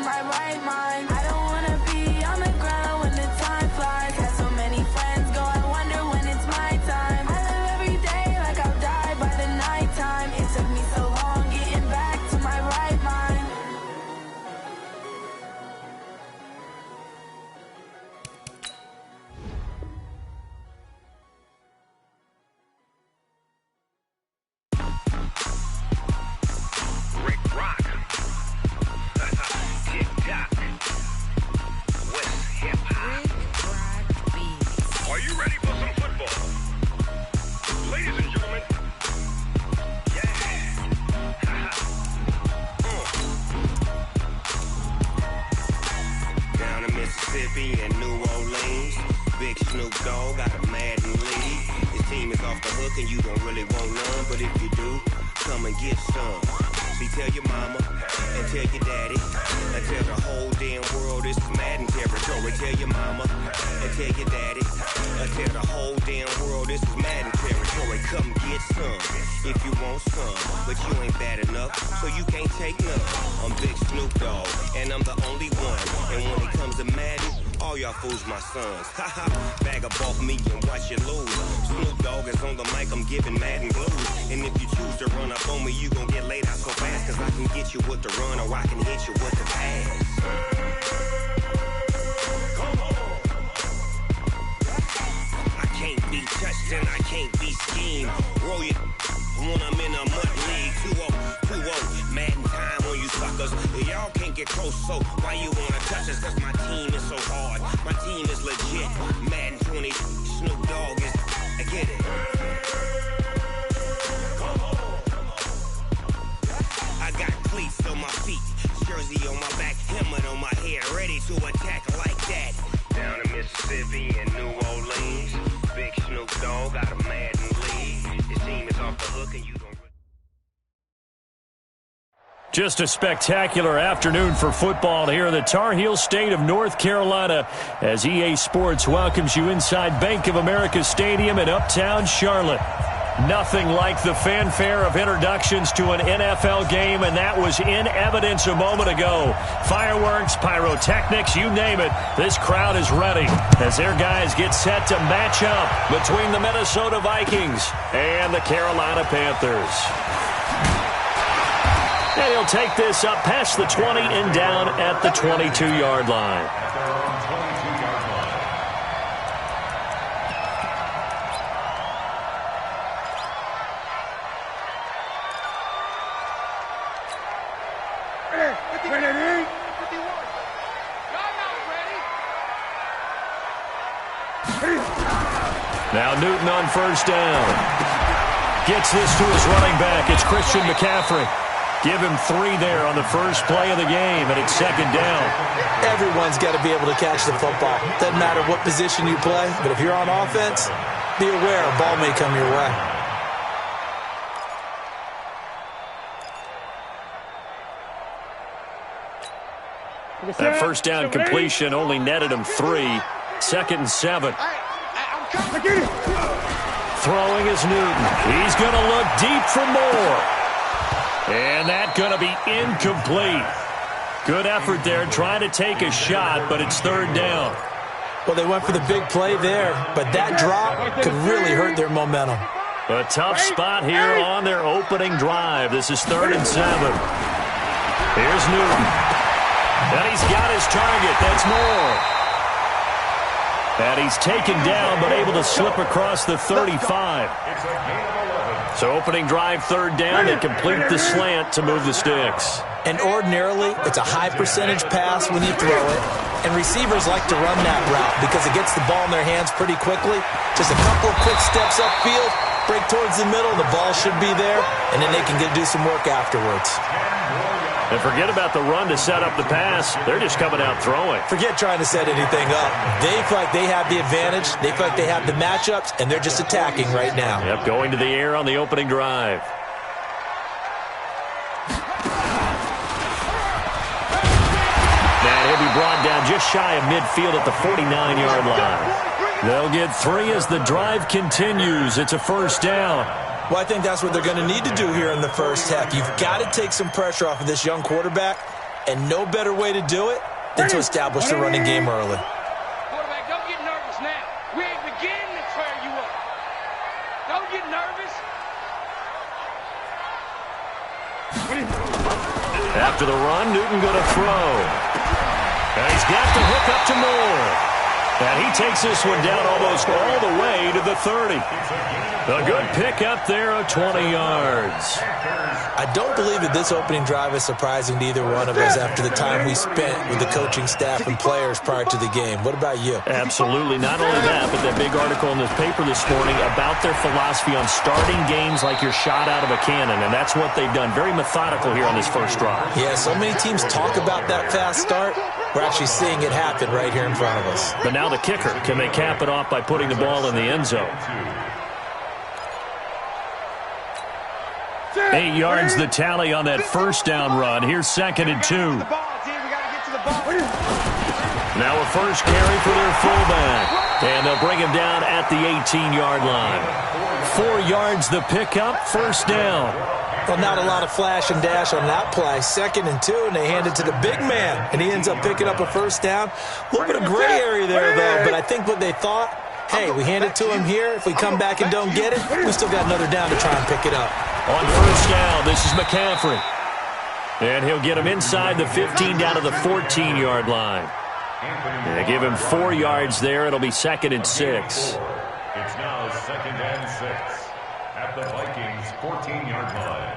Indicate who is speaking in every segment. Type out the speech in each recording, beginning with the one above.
Speaker 1: my right mind. I don't wanna be on the ground when the time flies. Had so many friends go, I wonder when it's my time. I live every day like I'll die by the nighttime. It took me so long getting back to my right mind.
Speaker 2: And New Orleans, Big Snoop Dogg got a Madden lead. His team is off the hook and you don't really want none, but if you do, come and get some. See, tell your mama and tell your daddy and tell the whole damn world this is Madden territory. Tell your mama and tell your daddy and tell the whole damn world this is Madden territory. Come get some if you want some, but you ain't bad enough, so you can't take none. I'm Big Snoop Dogg and I'm the only one, and when it comes to Madden, all y'all fools my sons. Haha, bag up off me and watch you lose. Snoop Dogg is on the mic, I'm giving Madden blues. And if you choose to run up on me, you gon' get laid out so fast, cause I can get you with the run or I can hit you with the pass. Come on. I can't be touched and I can't be schemed. Roll you when I'm in a mud league. 2-0, Madden time on you suckers. Y'all can't get close, so why you wanna touch us? Cause my team is so hard. My team is legit. Madden 20, Snoop Dogg is, I get it. Come on. I got cleats on my feet, jersey on my back, helmet on my head, ready to attack like that. Down in Mississippi and New Orleans, Big Snoop Dogg got a Madden lead. His team is off the hook and you don't.
Speaker 3: Just a spectacular afternoon for football here in the Tar Heel state of North Carolina as EA Sports welcomes you inside Bank of America Stadium in Uptown Charlotte. Nothing like the fanfare of introductions to an NFL game, and that was in evidence a moment ago. Fireworks, pyrotechnics, you name it. This crowd is ready as their guys get set to match up between the Minnesota Vikings and the Carolina Panthers. And he'll take this up past the 20 and down at the 22-yard line. Now Newton on first down. Gets this to his running back. It's Christian McCaffrey. Give him 3 there on the first play of the game, and it's second down.
Speaker 4: Everyone's got to be able to catch the football. Doesn't matter what position you play, but if you're on offense, be aware a ball may come your way.
Speaker 3: That first down completion only netted him 3. Second and 7. Throwing is Newton. He's going to look deep for more. And that's going to be incomplete. Good effort there trying to take a shot, but it's third down.
Speaker 4: Well, they went for the big play there, but that drop could really hurt their momentum.
Speaker 3: A tough spot here on their opening drive. This is 3rd and 7. Here's Newton. And he's got his target. That's Moore. And he's taken down, but able to slip across the 35. So opening drive, 3rd down. They complete the slant to move the sticks.
Speaker 4: And ordinarily, it's a high percentage pass when you throw it. And receivers like to run that route because it gets the ball in their hands pretty quickly. Just a couple of quick steps upfield, break towards the middle, the ball should be there, and then they can do some work afterwards.
Speaker 3: And forget about the run to set up the pass. They're just coming out throwing.
Speaker 4: Forget trying to set anything up. They feel like they have the advantage. They feel like they have the matchups, and they're just attacking right now.
Speaker 3: Yep, going to the air on the opening drive. And he'll be brought down just shy of midfield at the 49-yard line. They'll get 3 as the drive continues. It's a first down.
Speaker 4: Well, I think that's what they're going to need to do here in the first half. You've got to take some pressure off of this young quarterback. And no better way to do it than to establish the running game early.
Speaker 5: Quarterback, don't get nervous now. We ain't beginning to tear you up. Don't get nervous.
Speaker 3: After the run, Newton going to throw. And he's got the hook up to Moore. And he takes this one down almost all the way to the 30. A good pick up there of 20 yards.
Speaker 4: I don't believe that this opening drive is surprising to either one of us after the time we spent with the coaching staff and players prior to the game. What about you?
Speaker 3: Absolutely. Not only that, but that big article in the paper this morning about their philosophy on starting games like you're shot out of a cannon, and that's what they've done. Very methodical here on this first drive.
Speaker 4: Yeah, so many teams talk about that fast start. We're actually seeing it happen right here in front of us.
Speaker 3: But now the kicker, can they cap it off by putting the ball in the end zone? 8 yards the tally on that first down run. Here's 2nd and 2. Now a first carry for their fullback. And they'll bring him down at the 18-yard line. 4 yards the pickup, first down.
Speaker 4: Well, not a lot of flash and dash on that play. 2nd and 2, and they hand it to the big man. And he ends up picking up a first down. A little bit of gray area there, though. But I think what they thought, hey, we hand it to him here. If we come back and don't get it, we still got another down to try and pick it up.
Speaker 3: On first down, this is McCaffrey. And he'll get him inside the 15 down to the 14-yard line. They give him 4 yards there. It'll be 2nd and 6.
Speaker 6: It's now 2nd and 6 at the Vikings 14-yard line.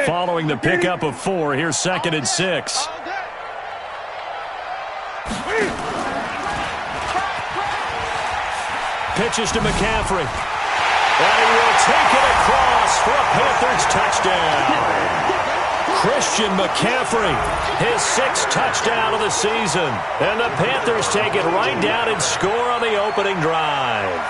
Speaker 3: Following the pickup of 4, here's 2nd and 6. Pitches to McCaffrey. And he will take it across for a Panthers touchdown. Christian McCaffrey, his 6th touchdown of the season. And the Panthers take it right down and score on the opening drive.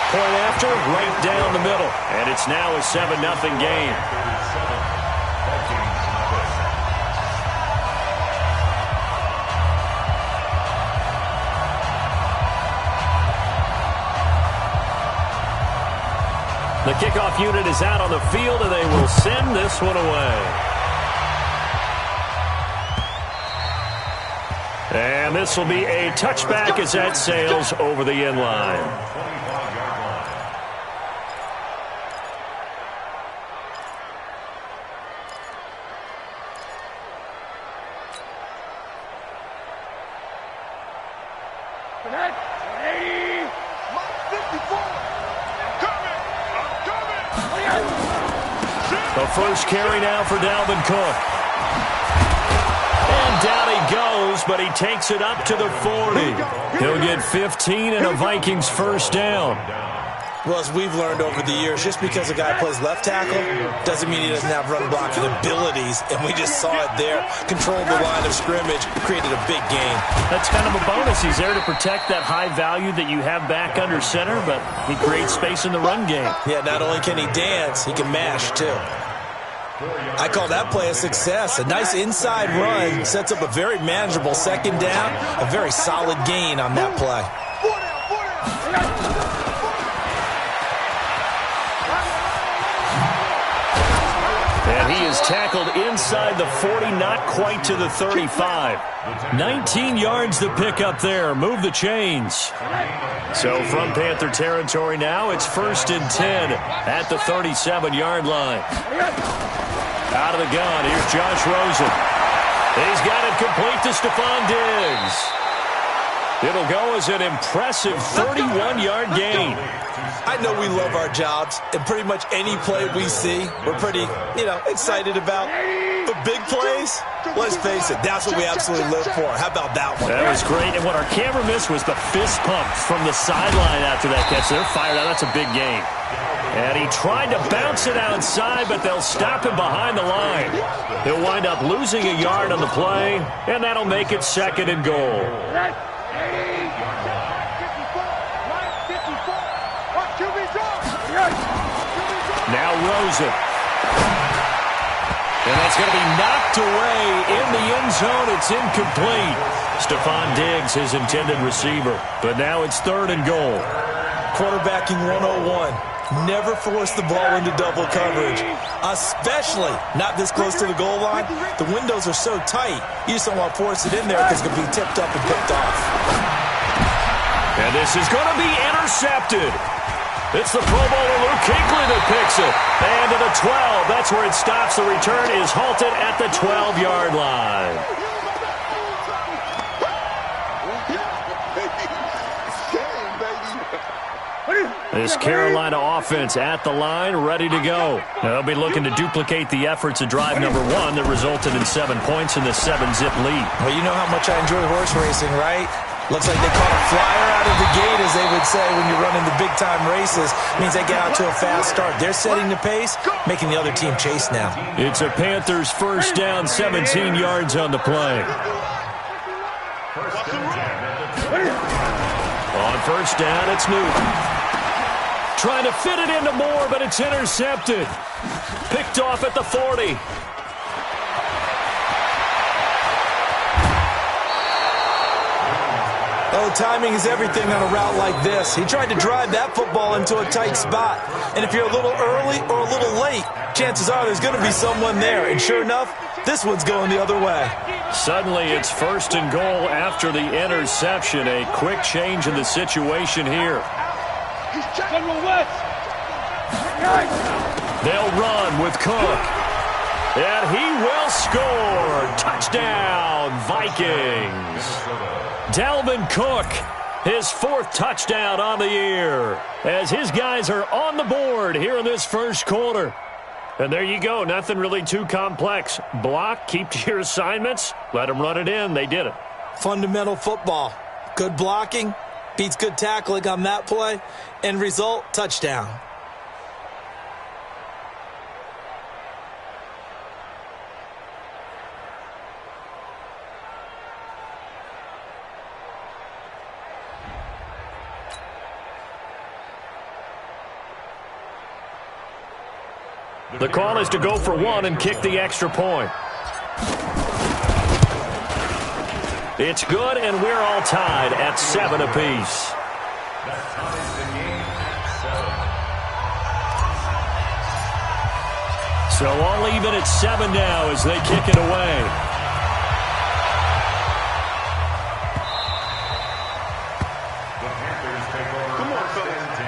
Speaker 3: Point after, right down the middle. And it's now a 7-0 game. The kickoff unit is out on the field, and they will send this one away. And this will be a touchback as that sails over the end line. The first carry now for Dalvin Cook. And down he goes, but he takes it up to the 40. He'll get 15 and a Vikings first down.
Speaker 4: Well, as we've learned over the years, just because a guy plays left tackle doesn't mean he doesn't have run blocking abilities. And we just saw it there. Controlled the line of scrimmage, created a big gain.
Speaker 3: That's kind of a bonus. He's there to protect that high value that you have back under center, but he creates space in the run game.
Speaker 4: Yeah, not only can he dance, he can mash too. I call that play a success. A nice inside run sets up a very manageable 2nd down. A very solid gain on that play.
Speaker 3: And he is tackled inside the 40, not quite to the 35. 19 yards to pick up there. Move the chains. So from Panther territory now, it's 1st and 10 at the 37-yard line. Out of the gun, here's Josh Rosen. He's got it complete to Stephon Diggs. It'll go as an impressive 31-yard gain.
Speaker 4: I know we love our jobs, and pretty much any play we see, we're pretty, excited about. But big plays, let's face it, that's what we absolutely live for. How about that one?
Speaker 3: That was great, and what our camera missed was the fist pump from the sideline after that catch. They're fired out. That's a big gain. And he tried to bounce it outside, but they'll stop him behind the line. He'll wind up losing a yard on the play, and that'll make it 2nd and goal. Now Rosen. And that's going to be knocked away in the end zone. It's incomplete. Stephon Diggs, his intended receiver. But now it's 3rd and goal.
Speaker 4: Quarterbacking 101. Never force the ball into double coverage, especially not this close to the goal line. The windows are so tight, you just don't want to force it in there because it could be tipped up and picked off.
Speaker 3: And this is going to be intercepted. It's the Pro Bowler Luke Kuechly that picks it. And to the 12. That's where it stops. The return is halted at the 12-yard line. This Carolina offense at the line, ready to go. Now they'll be looking to duplicate the efforts of drive number 1 that resulted in 7 points in the 7-zip lead.
Speaker 4: Well, you know how much I enjoy horse racing, right? Looks like they caught a flyer out of the gate, as they would say when you're running the big-time races. Means they get out to a fast start. They're setting the pace, making the other team chase now.
Speaker 3: It's a Panthers first down, 17 yards on the play. On first down, it's Newton. Trying to fit it into Moore, but it's intercepted. Picked off at the 40.
Speaker 4: Oh, timing is everything on a route like this. He tried to drive that football into a tight spot. And if you're a little early or a little late, chances are there's going to be someone there. And sure enough, this one's going the other way.
Speaker 3: Suddenly, it's 1st and goal after the interception. A quick change in the situation here. They'll run with Cook. And he will score. Touchdown, Vikings. Dalvin Cook, his 4th touchdown on the year, as his guys are on the board here in this first quarter. And there you go, nothing really too complex. Block, keep to your assignments, let them run it in. They did it.
Speaker 4: Fundamental football. Good blocking, beats good tackling on that play. End result, touchdown.
Speaker 3: The call is to go for 1 and kick the extra point. It's good, and we're all tied at 7 apiece. So all even at 7 now as they kick it away.
Speaker 6: The Panthers take over first and 10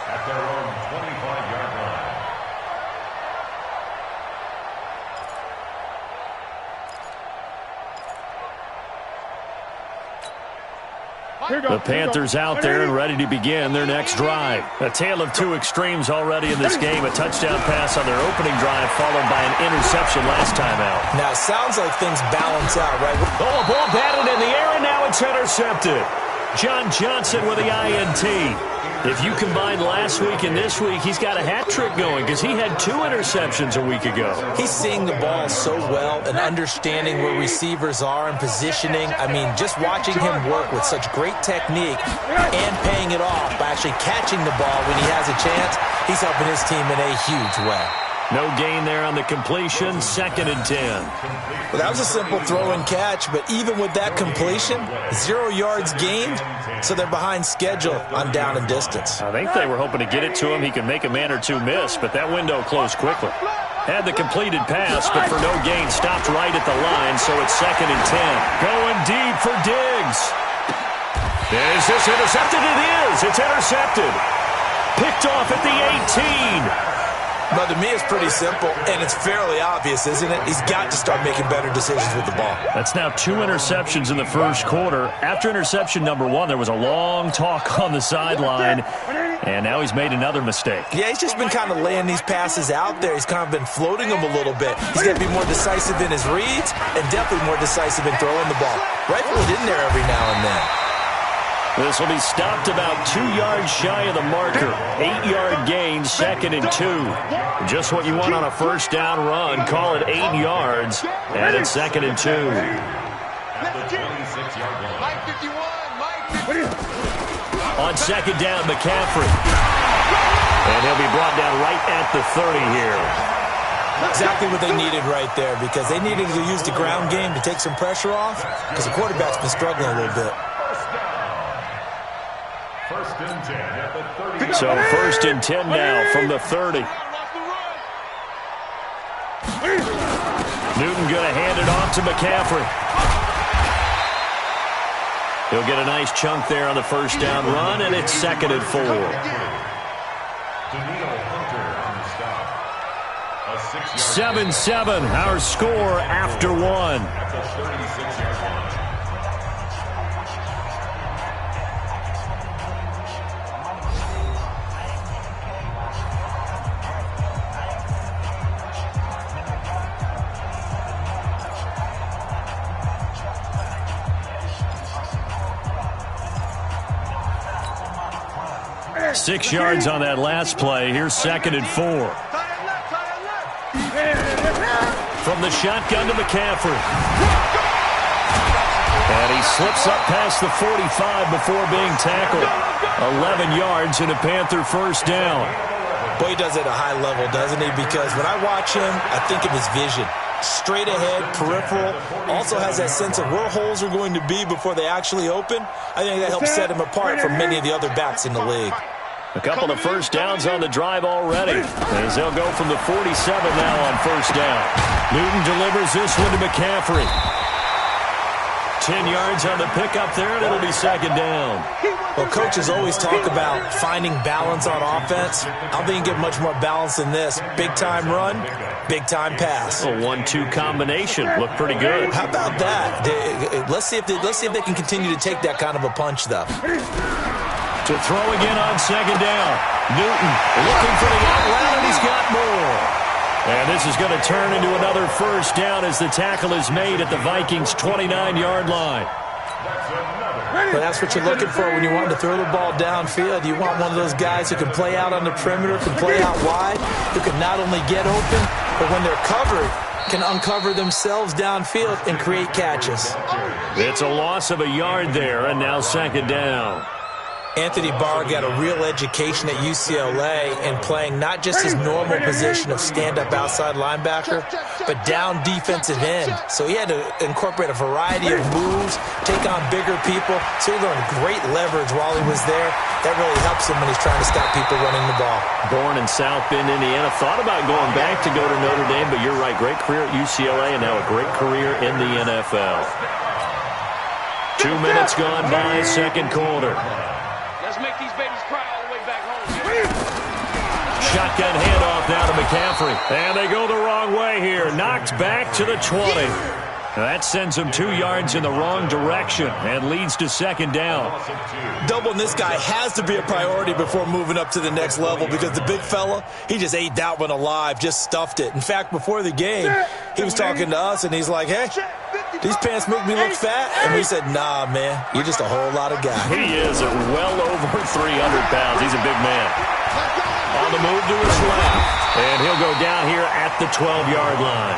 Speaker 6: at their own 25-yard line.
Speaker 3: The Panthers out there and ready to begin their next drive. A tale of 2 extremes already in this game. A touchdown pass on their opening drive followed by an interception last time out.
Speaker 4: Now, it sounds like things balance out, right?
Speaker 3: Oh, a ball batted in the air, and now it's intercepted. John Johnson with the INT. If you combine last week and this week, he's got a hat trick going because he had 2 interceptions a week ago.
Speaker 4: He's seeing the ball so well and understanding where receivers are and positioning. I mean, just watching him work with such great technique and paying it off by actually catching the ball when he has a chance, he's helping his team in a huge way.
Speaker 3: No gain there on the completion, 2nd and 10.
Speaker 4: Well, that was a simple throw and catch, but even with that completion, 0 yards gained, so they're behind schedule on down and distance.
Speaker 3: I think they were hoping to get it to him. He could make a man or 2 miss, but that window closed quickly. Had the completed pass, but for no gain, stopped right at the line, so it's 2nd and 10. Going deep for Diggs. Is this intercepted? It is. It's intercepted. Picked off at the 18.
Speaker 4: But to me, it's pretty simple, and it's fairly obvious, isn't it? He's got to start making better decisions with the ball.
Speaker 3: That's now 2 interceptions in the first quarter. After interception number 1, there was a long talk on the sideline, and now he's made another mistake.
Speaker 4: Yeah, he's just been kind of laying these passes out there. He's kind of been floating them a little bit. He's got to be more decisive in his reads and definitely more decisive in throwing the ball. Rifle it in there every now and then.
Speaker 3: This will be stopped about 2 yards shy of the marker. 8-yard gain, 2nd and 2. Just what you want on a first down run. Call it 8 yards, and it's 2nd and 2.
Speaker 6: At the 26-yard line.
Speaker 5: Mike 51,
Speaker 3: On 2nd down, McCaffrey. And he'll be brought down right at the 30 here.
Speaker 4: Exactly what they needed right there, because they needed to use the ground game to take some pressure off, because the quarterback's been struggling a little bit.
Speaker 6: First and 10 at the 30.
Speaker 3: So first and 10 now from the 30. Newton going to hand it off to McCaffrey. He'll get a nice chunk there on the first down run, and it's 2nd and 4.
Speaker 6: Daniil Hunter on the stop. A 6-yard
Speaker 3: 7-7, our score after 1.
Speaker 6: at the 36-yard line.
Speaker 3: Six yards on that last play. Here's 2nd and 4. From the shotgun to McCaffrey. And he slips up past the 45 before being tackled. 11 yards and a Panther first down.
Speaker 4: Boy, he does it at a high level, doesn't he? Because when I watch him, I think of his vision. Straight ahead, peripheral, also has that sense of where holes are going to be before they actually open. I think that helps set him apart from many of the other backs in the league.
Speaker 3: A couple of first downs on the drive already, as they'll go from the 47 now on first down. Newton delivers this one to McCaffrey. 10 yards on the pickup there, and it'll be 2nd down.
Speaker 4: Well, coaches always talk about finding balance on offense. I don't think you get much more balance than this. Big-time run, big-time pass.
Speaker 3: A 1-2 combination. Looked pretty good.
Speaker 4: How about that? Let's see if they can continue to take that kind of a punch, though.
Speaker 3: To throw again on 2nd down. Newton looking for the out route, and he's got more. And this is going to turn into another first down as the tackle is made at the Vikings' 29-yard line.
Speaker 4: But that's what you're looking for when you want to throw the ball downfield. You want one of those guys who can play out on the perimeter, can play out wide, who can not only get open, but when they're covered, can uncover themselves downfield and create catches.
Speaker 3: It's a loss of a yard there, and now 2nd down.
Speaker 4: Anthony Barr got a real education at UCLA in playing not just his normal position of stand-up outside linebacker, but down defensive end. So he had to incorporate a variety of moves, take on bigger people. So he learned great leverage while he was there. That really helps him when he's trying to stop people running the ball.
Speaker 3: Born in South Bend, Indiana. Thought about going back to go to Notre Dame, but you're right. Great career at UCLA and now a great career in the NFL. 2 minutes gone by, 2nd quarter.
Speaker 5: Let's make these babies cry all the way back home.
Speaker 3: Shotgun handoff now to McCaffrey. And they go the wrong way here. Knocked back to the 20. That sends him 2 yards in the wrong direction and leads to 2nd down.
Speaker 4: Doubling this guy has to be a priority before moving up to the next level, because the big fella, he just ate that one alive, just stuffed it. In fact, before the game, he was talking to us, and he's like, hey, these pants make me look fat? And we said, nah, man, you're just a whole lot of guy.
Speaker 3: He is at well over 300 pounds. He's a big man. On the move to his left. And he'll go down here at the 12-yard line.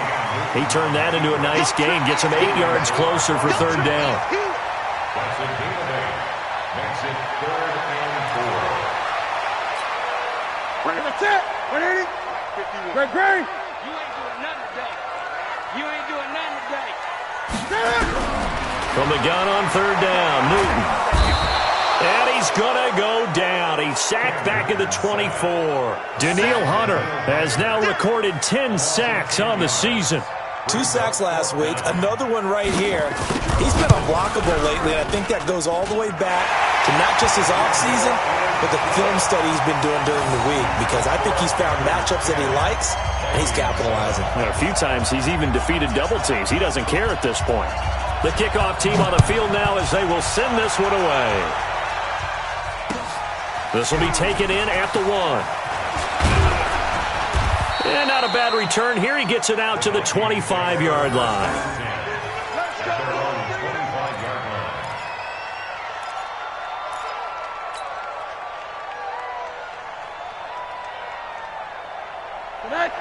Speaker 3: He turned that into a nice gain. Gets him 8 yards closer for 3rd down.
Speaker 6: That's a gain of 8. Makes it 3rd and 4.
Speaker 7: That's it. 180. Great.
Speaker 5: You ain't doing nothing today. You ain't doing nothing today.
Speaker 3: From the gun on 3rd down, Newton. And he's going to go down. He's sacked back at the 24. Daniil Hunter has now recorded 10 sacks on the season.
Speaker 4: 2 sacks last week, another one right here. He's been unblockable lately, and I think that goes all the way back to not just his offseason, but the film study he's been doing during the week, because I think he's found matchups that he likes, and he's capitalizing.
Speaker 3: And a few times he's even defeated double teams. He doesn't care at this point. The kickoff team on the field now as they will send this one away. This will be taken in at the 1. And not a bad return here. He gets it out to the 25-yard line.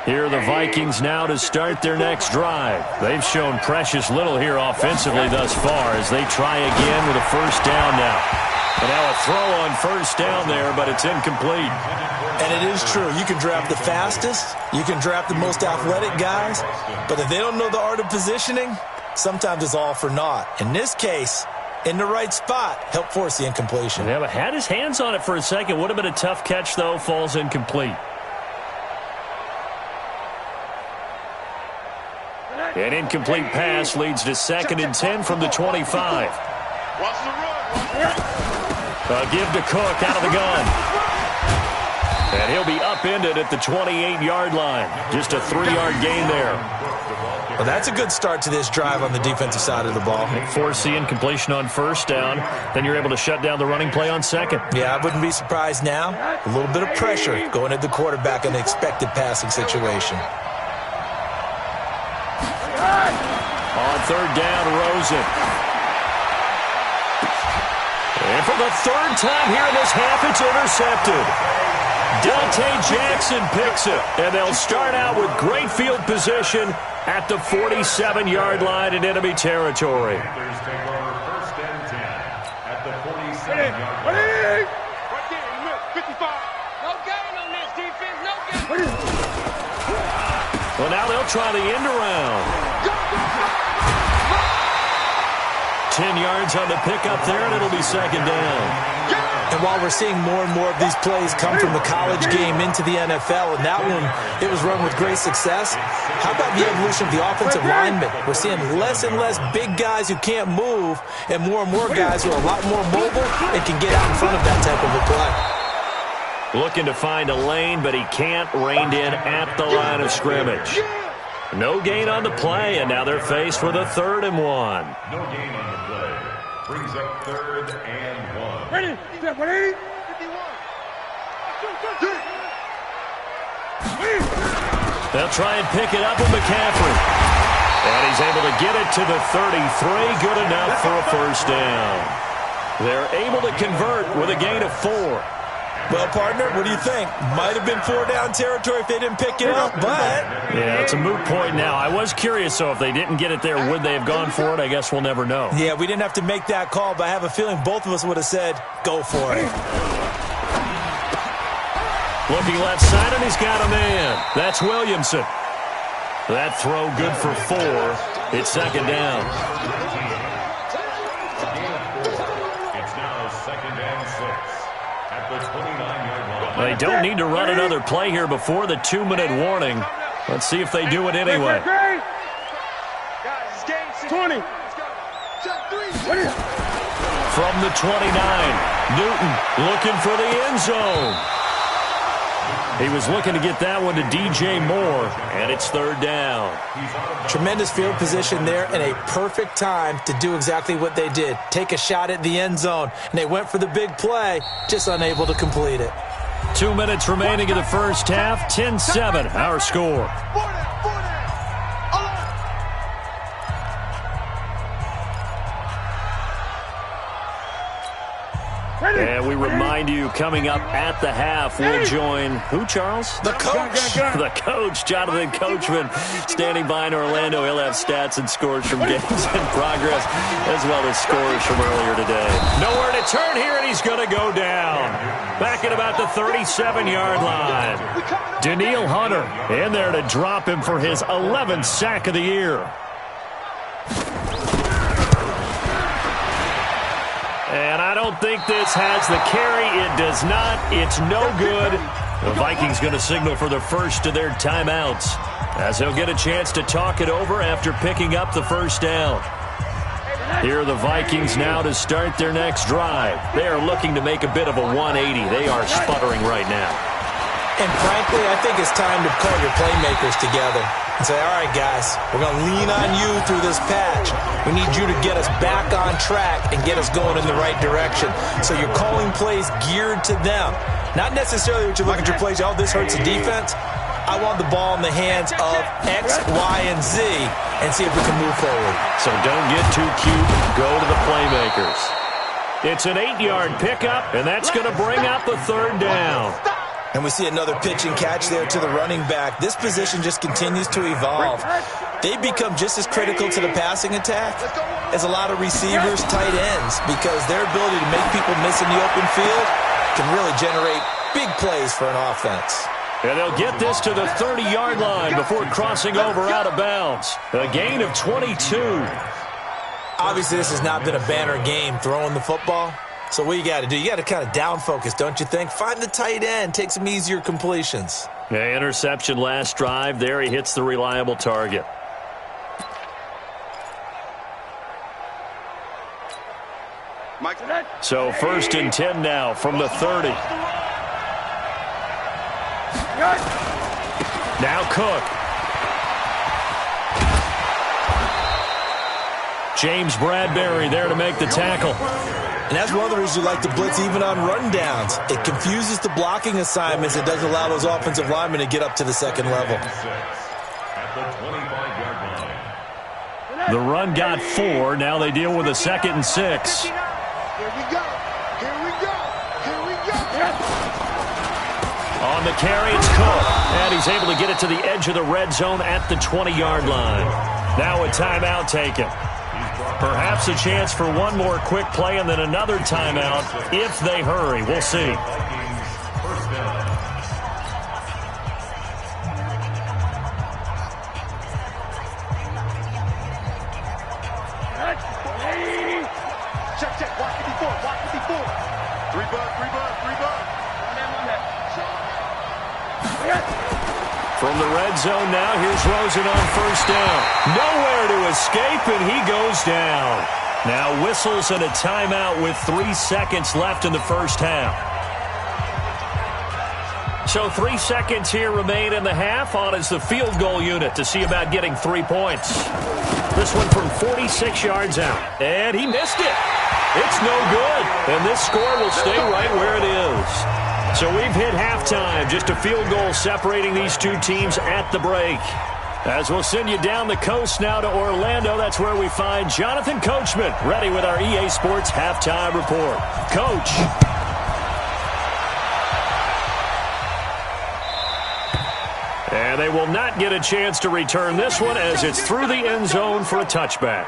Speaker 3: Here are the Vikings now to start their next drive. They've shown precious little here offensively thus far as they try again with a first down now. And Now a throw on first down there, but it's incomplete.
Speaker 4: And it is true. You can draft the fastest. You can draft the most athletic guys. But if they don't know the art of positioning, sometimes it's all for naught. In this case, in the right spot, helped force the incompletion.
Speaker 3: Yeah, but had his hands on it for a second. Would have been a tough catch, though. Falls incomplete. An incomplete pass leads to 2nd and 10 from the 25. A give to Cook out of the gun. And he'll be upended at the 28-yard line. Just a 3-yard gain there.
Speaker 4: Well, that's a good start to this drive on the defensive side of the ball.
Speaker 3: Force the incompletion on first down. Then you're able to shut down the running play on second.
Speaker 4: Yeah, I wouldn't be surprised now. A little bit of pressure going at the quarterback in an expected passing situation.
Speaker 3: On third down, Rosen. And for the third time here in this half, it's intercepted. Dante Jackson picks it, and they'll start out with great field position at the 47-yard line in enemy territory.
Speaker 6: Panthers take over 1st and 10 at the 47-yard line.
Speaker 7: Right there, 55.
Speaker 5: No gain on this defense. No gain.
Speaker 3: Well, now they'll try the end around. 10 yards on the pickup there, and it'll be 2nd down.
Speaker 4: And while we're seeing more and more of these plays come from the college game into the NFL, and that one, it was run with great success, how about the evolution of the offensive linemen? We're seeing less and less big guys who can't move and more guys who are a lot more mobile and can get out in front of that type of a play.
Speaker 3: Looking to find a lane, but he can't, reined in at the line of scrimmage. No gain on the play, and now they're faced with a 3rd and 1.
Speaker 6: No gain on the play. Brings up 3rd and 1.
Speaker 7: Ready? Step 180. 51.
Speaker 3: They'll try and pick it up with McCaffrey. And he's able to get it to the 33. Good enough for a first down. They're able to convert with a gain of 4.
Speaker 4: Well, partner, what do you think? Might have been 4-down territory if they didn't pick it up, but...
Speaker 3: Yeah, it's a moot point now. I was curious, though, if they didn't get it there, would they have gone for it? I guess we'll never know.
Speaker 4: Yeah, we didn't have to make that call, but I have a feeling both of us would have said, go for it.
Speaker 3: Looking left side, and he's got a man. That's Williamson. That throw good for 4. It's 2nd down.
Speaker 6: It's now 2nd and 6 at the 29-yard line.
Speaker 3: They don't need to run another play here before the 2-minute warning. Let's see if they do it anyway.
Speaker 7: Guys, it's game 20.
Speaker 3: From the 29, Newton looking for the end zone. He was looking to get that one to DJ Moore, and it's 3rd down.
Speaker 4: Tremendous field position there and a perfect time to do exactly what they did. Take a shot at the end zone, and they went for the big play, just unable to complete it.
Speaker 3: 2 minutes remaining in the first half, 10-7, our score. And we remind you, coming up at the half, we'll join who, Charles?
Speaker 4: The coach.
Speaker 3: The coach, Jonathan Coachman, standing by in Orlando. He'll have stats and scores from games in progress, as well as scores from earlier today. Nowhere to turn here, and he's going to go down. Back at about the 37-yard line. Danielle Hunter in there to drop him for his 11th sack of the year. And I don't think this has the carry. It does not. It's no good. The Vikings going to signal for the first of their timeouts, as they'll get a chance to talk it over after picking up the first down. Here are the Vikings now to start their next drive. They are looking to make a bit of a 180. They are sputtering right now.
Speaker 4: And frankly, I think it's time to call your playmakers together and say, all right, guys, we're going to lean on you through this patch. We need you to get us back on track and get us going in the right direction. So you're calling plays geared to them. Not necessarily what you look at your plays, oh, this hurts the defense. I want the ball in the hands of X, Y, and Z and see if we can move forward.
Speaker 3: So don't get too cute. Go to the playmakers. It's an 8-yard pickup, and that's going to bring out the 3rd down.
Speaker 4: And we see another pitch and catch there to the running back. This position just continues to evolve. They become just as critical to the passing attack as a lot of receivers, tight ends, because their ability to make people miss in the open field can really generate big plays for an offense.
Speaker 3: And they'll get this to the 30-yard line before crossing over out of bounds. A gain of 22.
Speaker 4: Obviously, this has not been a banner game throwing the football. So what you got to do, you got to kind of down focus, don't you think? Find the tight end, take some easier completions.
Speaker 3: Yeah, interception last drive. There he hits the reliable target. So 1st and 10 now from the 30. Now Cook. James Bradbury there to make the tackle.
Speaker 4: And that's one of the reasons you like to blitz even on rundowns. It confuses the blocking assignments. It doesn't allow those offensive linemen to get up to the second level.
Speaker 3: The run got 4. Now they deal with a 2nd and 6.
Speaker 7: Here we go. Here we go. Here we go.
Speaker 3: On the carry, it's Cook. And he's able to get it to the edge of the red zone at the 20-yard line. Now a timeout taken. Perhaps a chance for one more quick play and then another timeout if they hurry. We'll see.
Speaker 7: Check. Watch 54. Watch 54. 3 bucks.
Speaker 3: From the red zone now, here's Rosen on 1st down. Nowhere to escape, and he goes down. Now whistles and a timeout with 3 seconds left in the first half. So 3 seconds here remain in the half. On is the field goal unit to see about getting 3 points. This one from 46 yards out. And he missed it. It's no good. And this score will stay right where it is. So we've hit halftime. Just a field goal separating these two teams at the break. As we'll send you down the coast now to Orlando, that's where we find Jonathan Coachman ready with our EA Sports Halftime Report. Coach. And they will not get a chance to return this one as it's through the end zone for a touchback.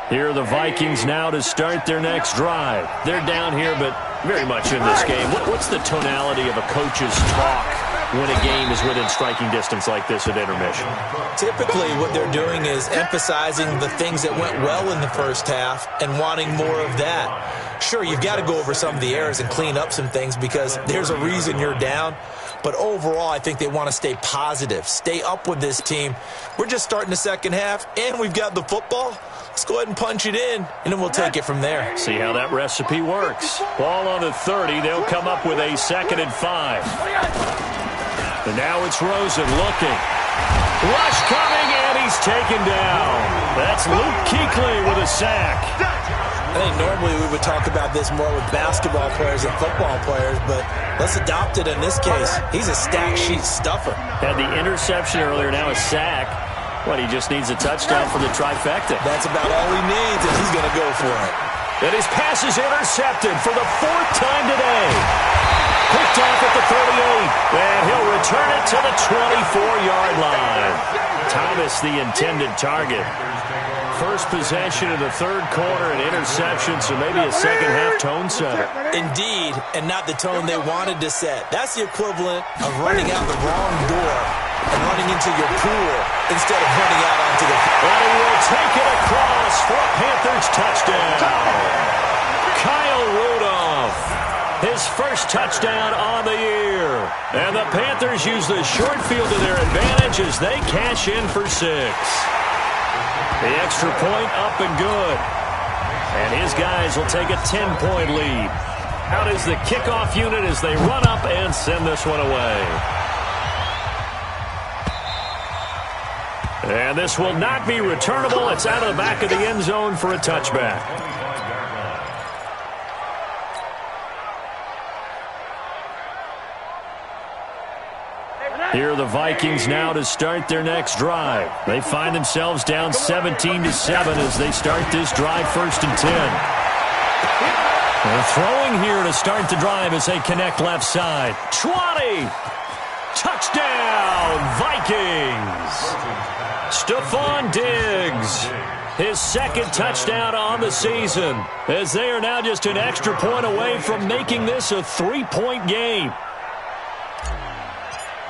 Speaker 3: Here are the Vikings now to start their next drive. They're down here, but very much in this game. What's the tonality of a coach's talk when a game is within striking distance like this at intermission?
Speaker 4: Typically, what they're doing is emphasizing the things that went well in the first half and wanting more of that. Sure, you've got to go over some of the errors and clean up some things because there's a reason you're down. But overall, I think they want to stay positive, stay up with this team. We're just starting the second half, and we've got the football. Let's go ahead and punch it in, and then we'll take it from there.
Speaker 3: See how that recipe works. Ball on the 30. They'll come up with a 2nd and 5. And now it's Rosen looking. Rush coming, and he's taken down. That's Luke Kuechly with a sack.
Speaker 4: I think normally we would talk about this more with basketball players and football players, but let's adopt it in this case. He's a stack sheet stuffer.
Speaker 3: Had the interception earlier, now a sack. What, he just needs a touchdown for the trifecta.
Speaker 4: That's about all he needs, and he's going to go for it.
Speaker 3: And his pass is intercepted for the 4th time today. Picked off at the 38, and he'll return it to the 24-yard line. Thomas, the intended target. First possession of the 3rd quarter, an interception, so maybe a second-half tone setter.
Speaker 4: Indeed, and not the tone they wanted to set. That's the equivalent of running out the wrong door and running into your pool instead of running out onto the field.
Speaker 3: And he will take it across for a Panthers touchdown. Kyle Rudolph, his first touchdown on the year. And the Panthers use the short field to their advantage as they cash in for 6. The extra point up and good. And his guys will take a 10-point lead. Out is the kickoff unit as they run up and send this one away. And this will not be returnable. It's out of the back of the end zone for a touchback. Here are the Vikings now to start their next drive. They find themselves down 17-7 as they start this drive, 1st and 10. They're throwing here to start the drive as they connect left side. 20! Touchdown, Vikings! Stephon Diggs, his 2nd touchdown on the season, as they are now just an extra point away from making this a 3-point game.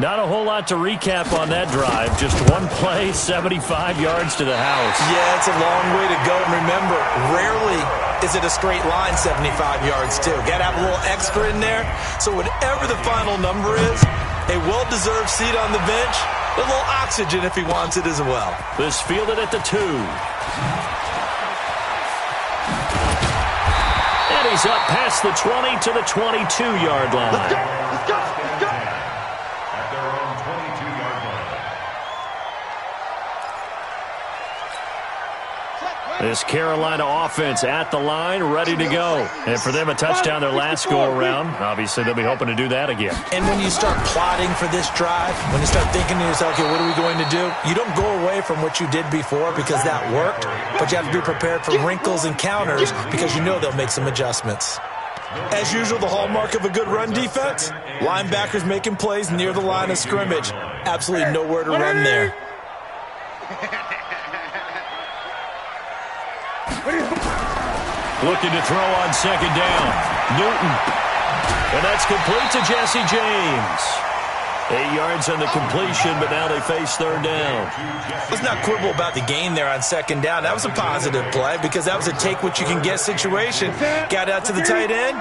Speaker 3: Not a whole lot to recap on that drive. Just one play, 75 yards to the house.
Speaker 4: Yeah, it's a long way to go. And remember, rarely is it a straight line 75 yards, too. Got to have a little extra in there. So whatever the final number is, a well-deserved seat on the bench, a little oxygen if he wants it as well.
Speaker 3: This fielded at the 2. And he's up past the 20 to the 22-yard line.
Speaker 7: Let's go! Let's go! Let's go!
Speaker 6: At their own 22-yard line.
Speaker 3: This Carolina offense at the line, ready to go. And for them, a touchdown their last go-around. Obviously, they'll be hoping to do that again.
Speaker 4: And when you start plotting for this drive, when you start thinking to yourself, okay, what are we going to do? You don't go away from what you did before because that worked, but you have to be prepared for wrinkles and counters because you know they'll make some adjustments. As usual, the hallmark of a good run defense, linebackers making plays near the line of scrimmage. Absolutely nowhere to run there.
Speaker 3: Looking to throw on 2nd down. Newton. And that's complete to Jesse James. 8 yards on the completion, but now they face 3rd down.
Speaker 4: Let's not quibble about the gain there on 2nd down. That was a positive play because that was a take-what-you-can-get situation. Got out to the tight end.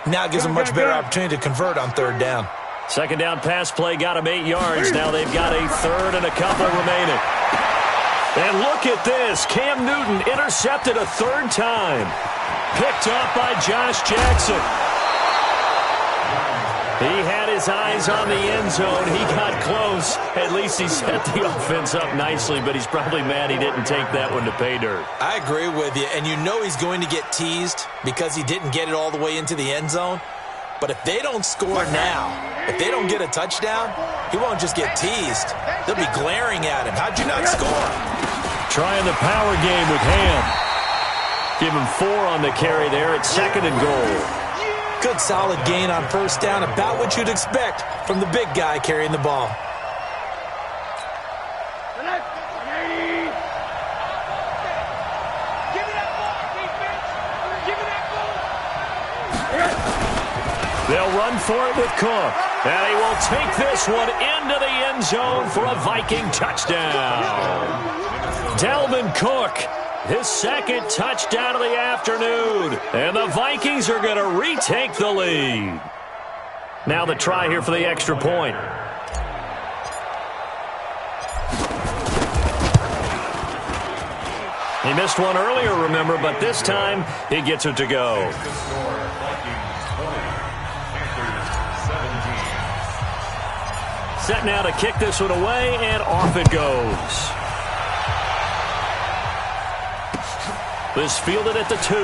Speaker 4: Now it gives them a much better opportunity to convert on 3rd down.
Speaker 3: 2nd down pass play got them 8 yards. Now they've got a 3rd and a couple remaining. And look at this. Cam Newton intercepted a 3rd time. Picked up by Josh Jackson. He had his eyes on the end zone. He got close. At least he set the offense up nicely, but he's probably mad he didn't take that one to pay dirt.
Speaker 4: I agree with you, and you know he's going to get teased because he didn't get it all the way into the end zone. But if they don't score now, if they don't get a touchdown, he won't just get teased. They'll be glaring at him. How'd you not score?
Speaker 3: Trying the power game with Ham. Give him 4 on the carry there at 2nd and goal.
Speaker 4: Good solid gain on 1st down, about what you'd expect from the big guy carrying the ball.
Speaker 3: They'll run for it with Cook. And he will take this one into the end zone for a Viking touchdown. Dalvin Cook, his 2nd touchdown of the afternoon. And the Vikings are going to retake the lead. Now the try here for the extra point. He missed one earlier, remember, but this time he gets it to go. Set now to kick this one away, and off it goes. This fielded at the 2.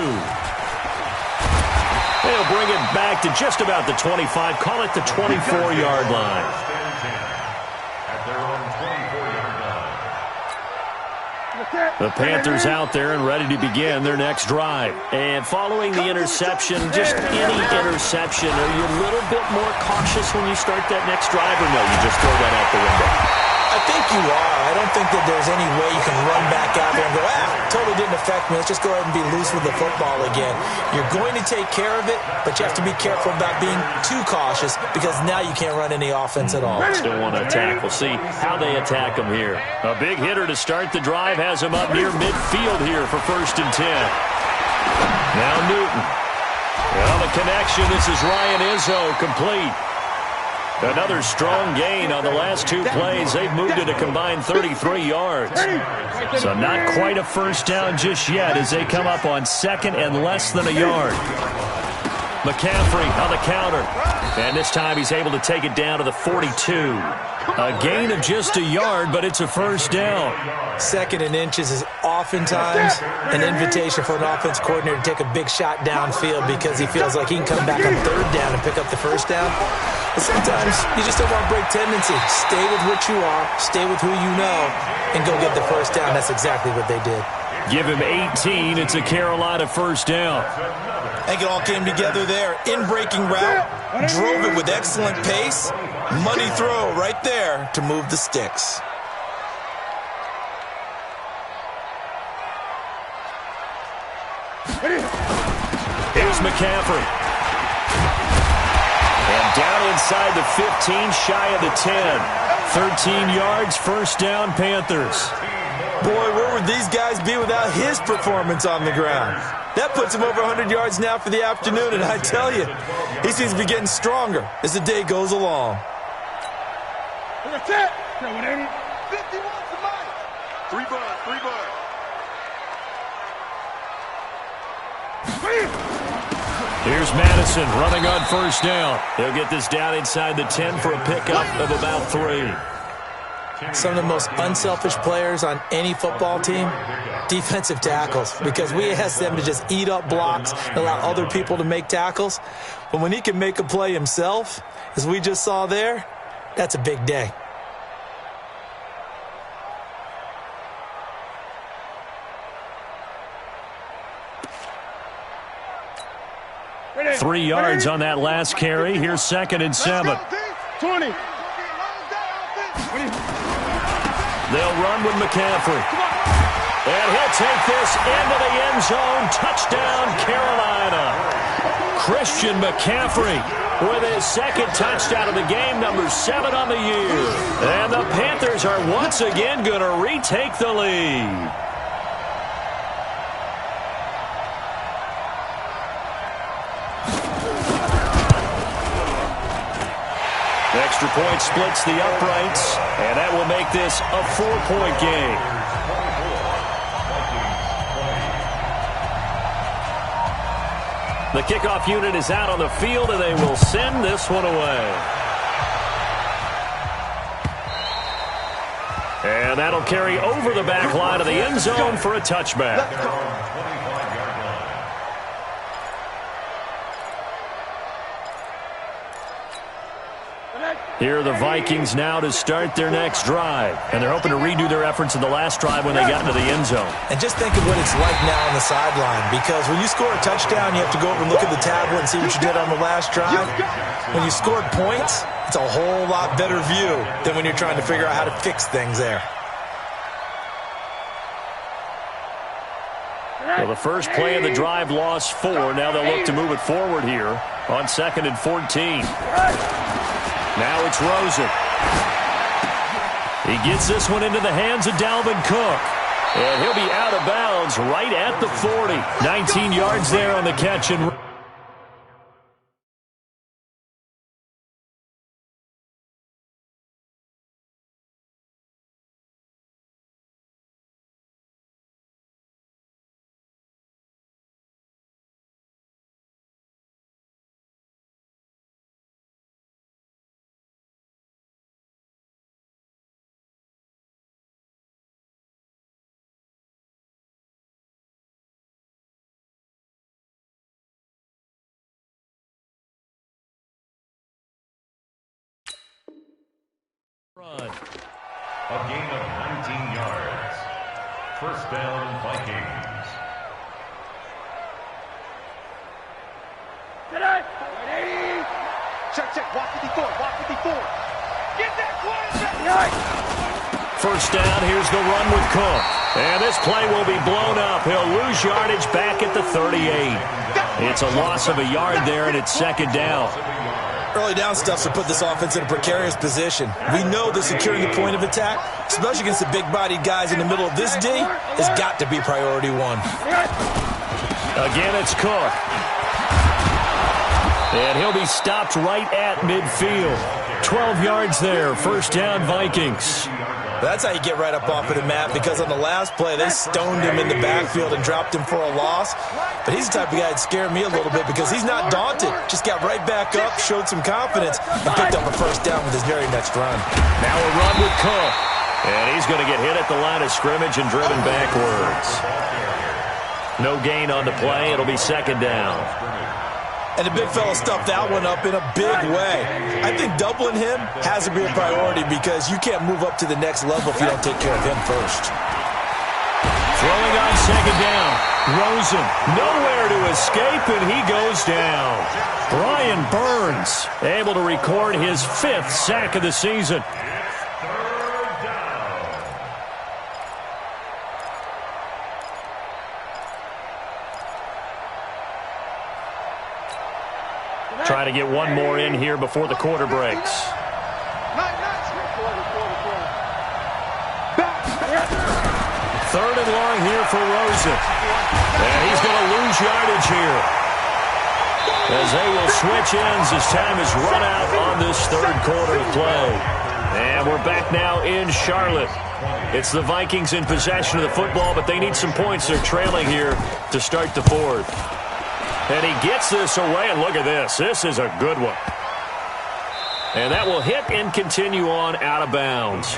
Speaker 3: They'll bring it back to just about the 25. Call it the 24-yard line.
Speaker 6: At their own 24-yard line.
Speaker 3: The Panthers out there and ready to begin their next drive. And following the interception, just any interception, are you a little bit more cautious when you start that next drive, or no, you just throw that out the window?
Speaker 4: I think you are. I don't think that there's any way you can run back out there and go, totally didn't affect me. Let's just go ahead and be loose with the football again. You're going to take care of it, but you have to be careful about being too cautious because now you can't run any offense at all.
Speaker 3: Still want to attack. We'll see how they attack them here. A big hitter to start the drive has him up near midfield here for 1st and 10. Now Newton. Well, the connection. This is Ryan Izzo, complete. Another strong gain on the last 2 plays. They've moved it a combined 33 yards. So not quite a 1st down just yet as they come up on 2nd and less than a yard. McCaffrey on the counter. And this time he's able to take it down to the 42. A gain of just a yard, but it's a first down.
Speaker 4: 2nd and inches is oftentimes an invitation for an offense coordinator to take a big shot downfield because he feels like he can come back on 3rd down and pick up the first down. But sometimes you just don't want to break tendency. Stay with what you are, stay with who you know, and go get the first down. That's exactly what they did.
Speaker 3: Give him 18. It's a Carolina first down.
Speaker 4: I think it all came together there. In-breaking route, drove it with excellent pace. Money throw right there to move the sticks.
Speaker 3: Here's McCaffrey. And down inside the 15, shy of the 10. 13 yards, first down, Panthers.
Speaker 4: Boy, where would these guys be without his performance on the ground? That puts him over 100 yards now for the afternoon, and I tell you, he seems to be getting stronger as the day goes along.
Speaker 7: That's it. 51 to Mike. 3 bud.
Speaker 3: Here's Madison running on first down. He'll get this down inside the 10 for a pickup of about 3.
Speaker 4: Some of the most unselfish players on any football team, defensive tackles, because we ask them to just eat up blocks and allow other people to make tackles. But when he can make a play himself, as we just saw there, that's a big day.
Speaker 3: Ready. 3 yards on that last carry. Here's 2nd and 7.
Speaker 7: 20.
Speaker 3: They'll run with McCaffrey. And he'll take this into the end zone. Touchdown, Carolina. Christian McCaffrey with his 2nd touchdown of the game, number 7 on the year. And the Panthers are once again going to retake the lead. Extra point splits the uprights, and that will make this a 4-point game. The kickoff unit is out on the field, and they will send this one away. And that'll carry over the back line of the end zone for a touchback. Here are the Vikings now to start their next drive. And they're hoping to redo their efforts in the last drive when they got into the end zone.
Speaker 4: And just think of what it's like now on the sideline, because when you score a touchdown, you have to go over and look at the tablet and see what you did on the last drive. When you scored points, it's a whole lot better view than when you're trying to figure out how to fix things there.
Speaker 3: Well, the first play of the drive lost 4. Now they'll look to move it forward here on 2nd and 14. Now it's Rosen. He gets this one into the hands of Dalvin Cook. And he'll be out of bounds right at the 40. 19 yards there on the catch and run.
Speaker 6: A gain of 19 yards. First down, Vikings.
Speaker 7: Check. Walk 54. Get that quarterback.
Speaker 3: First down, here's the run with Cook. And this play will be blown up. He'll lose yardage back at the 38. It's a loss of a yard there, and it's 2nd down.
Speaker 4: Early down stuff to put this offense in a precarious position. We know that securing the point of attack, especially against the big-bodied guys in the middle of this D, has got to be priority 1.
Speaker 3: Again, it's Cook. And he'll be stopped right at midfield. 12 yards there. First down, Vikings.
Speaker 4: That's how you get right up off of the mat, because on the last play, they stoned him in the backfield and dropped him for a loss. But he's the type of guy that scared me a little bit because he's not daunted. Just got right back up, showed some confidence, and picked up a first down with his very next run.
Speaker 3: Now a run with Cook. And he's going to get hit at the line of scrimmage and driven backwards. No gain on the play. It'll be second down.
Speaker 4: And the big fella stuffed that one up in a big way. I think doubling him has to be a priority because you can't move up to the next level if you don't take care of him first.
Speaker 3: Throwing on second down. Rosen nowhere to escape, and he goes down. Brian Burns able to record his 5th sack of the season. Try to get one more in here before the quarter breaks. Third and long here for Rosen. And he's going to lose yardage here, as they will switch ends as time is run out on this third quarter of play. And we're back now in Charlotte. It's the Vikings in possession of the football, but they need some points. They're trailing here to start the fourth. And he gets this away, and look at this. This is a good one. And that will hit and continue on out of bounds.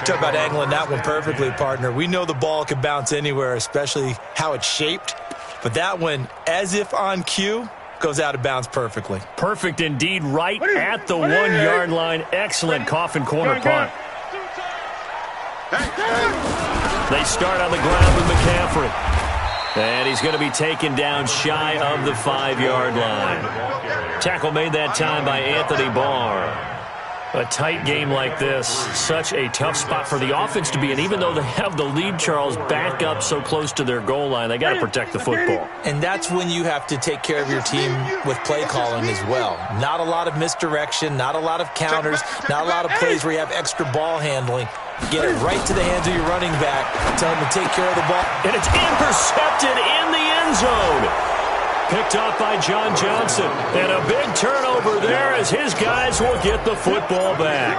Speaker 4: Talk about angling that one perfectly, partner. We know the ball can bounce anywhere, especially how it's shaped. But that one, as if on cue, goes out of bounds perfectly.
Speaker 3: Perfect indeed, right at the 1-yard line. Excellent coffin corner punt. They start on the ground with McCaffrey. And he's going to be taken down shy of the 5-yard line. Tackle made that time by Anthony Barr. A tight game like this, such a tough spot for the offense to be in. Even though they have the lead, Charles, back up so close to their goal line, they got to protect the football.
Speaker 4: And that's when you have to take care of your team with play calling as well. Not a lot of misdirection, not a lot of counters, not a lot of plays where you have extra ball handling. Get it right to the hands of your running back. Tell him to take care of the ball.
Speaker 3: And it's intercepted in the end zone. Picked up by John Johnson. And a big turnover there as his guys will get the football back.